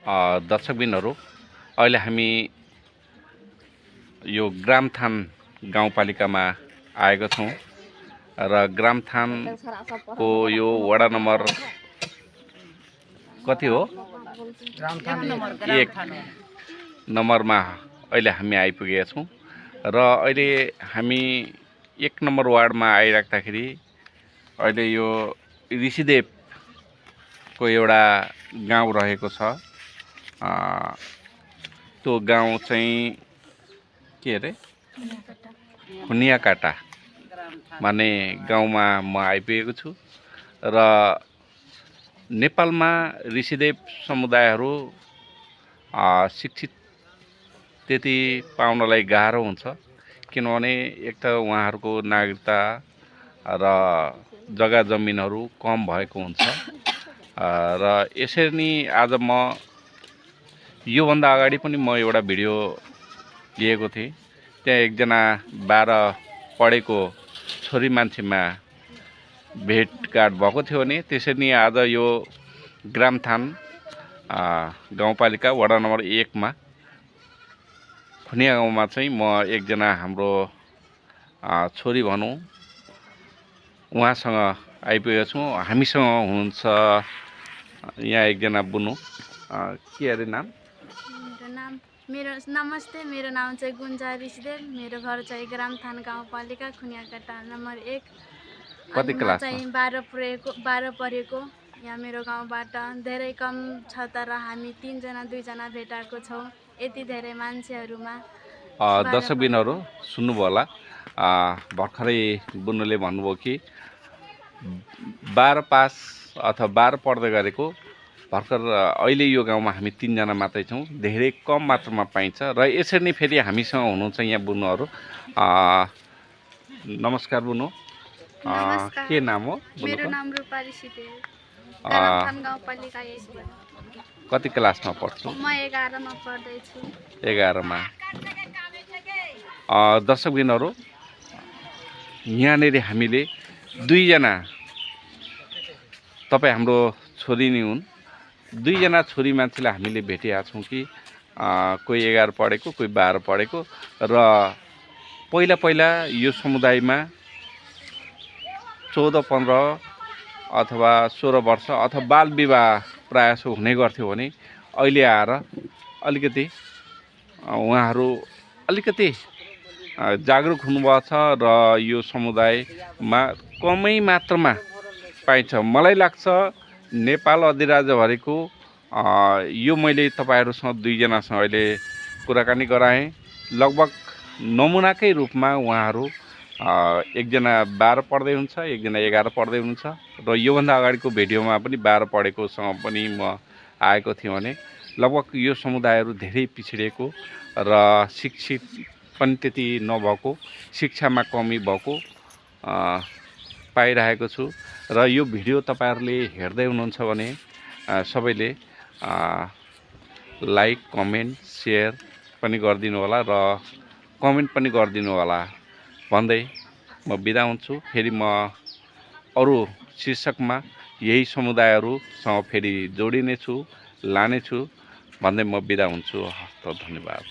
दर्शकबिनहरू अहिले हामी यो ग्रामथान गाउँपालिकामा आएका छौँ र ग्रामथानको यो वडा नम्बर कति हो 1 नम्बरमा अहिले हामी आइपुगेका छौँ र अहिले हामी 1 नम्बर वार्डमा आइराख्दाखेरि अहिले यो ऋषिदेवको एउटा गाउँ रहेको छ। त्यो गाउँ चाहिँ के अरे खुनियाकाटा भन्ने गाउँमा म आइपुगेको छु र नेपालमा ऋषिदेव समुदायहरू शिक्षित त्यति पाउनलाई गाह्रो हुन्छ, किनभने एक त उहाँहरूको नागरिकता र जग्गा जमिनहरू कम भएको हुन्छ र यसरी नै आज म योभन्दा अगाडि पनि म एउटा भिडियो लिएको थिएँ। त्यहाँ एकजना 12 पढेको छोरी मान्छेमा भेटघाट भएको थियो भने त्यसरी नै आज यो ग्रामथान गाउँपालिका वडा नम्बर 1 मा खुनिया गाउँमा चाहिँ म एकजना हाम्रो छोरी भनौँ उहाँसँग आइपुगेको छु। हामीसँग हुनुहुन्छ यहाँ एकजना बुनु, के अरे नाम? नमस्ते, मेरो नाम चाहिँ गुन्जा ऋषिदेव। मेरो घर चाहिँ ग्रामथान गाउँपालिका खुनियाकाटा नम्बर 1। कति क्लास? चाहिँ 12 पढेको। यहाँ मेरो गाउँबाट धेरै कम छ, तर हामी 3 जना 2 जना भेटाएको छौँ यति धेरै मान्छेहरूमा। दर्शकबिनहरू सुन्नुभयो होला, भर्खरै बुनुले भन्नुभयो कि 12 पास अथवा 12 पढ्दै गरेको भर्खर अहिले यो गाउँमा हामी 3 जना मात्रै छौँ, धेरै कम मात्रामा पाइन्छ। र यसरी नै फेरि हामीसँग हुनुहुन्छ यहाँ बुनुहरू। नमस्कार बुनु, के नाम हो? मेरो नाम रूपा ऋषिदेव, ग्रामथान गाउँपालिका 1। कति क्लासमा पढ्छु? म 11 मा पढ्दैछु। 11 मा। दर्शकबिनहरू यहाँनिर हामीले 2 जना, तपाईँ हाम्रो छोरी नै हुन्, 2 जना छोरी मान्छेलाई हामीले भेटेका छौँ कि कोही 11 पढेको, कोही 12 पढेको र पहिला यो समुदायमा 14-15 अथवा 16 वर्ष अथवा बाल विवाह प्रायः जसो हुने गर्थ्यो भने अहिले आएर अलिकति उहाँहरू अलिकति जागरुक हुनुभएको छ र यो समुदायमा कमै मात्रामा पाइन्छ। मलाई लाग्छ नेपाल अधिराज्यभरिको यो मैले तपाईहरुसँग 2 जनासँग अहिले कुराकानी गराएँ, लगभग नमुनाकै रूपमा उहाँहरू एकजना 12 पढ्दै हुन्छ, एकजना 11 पढ्दै हुनुहुन्छ र योभन्दा अगाडिको भिडियोमा पनि 12 पढेकोसँग पनि म आएको थिएँ भने लगभग यो समुदायहरू धेरै पिछडिएको र शिक्षित पनि त्यति नभएको, शिक्षामा कमी भएको पाइरहेको छु। र यो भिडियो तपाईहरुले हेर्दै हुनुहुन्छ भने सबैले लाइक, कमेन्ट, शेयर पनि गरिदिनु होला र कमेन्ट पनि गरिदिनु होला भन्दै म बिदा हुन्छु। फेरि म अरु शीर्षकमा यही समुदायहरुसँग फेरि जोडिने छु, लाने छु भन्दै म बिदा हुन्छु। हस्त, धन्यवाद।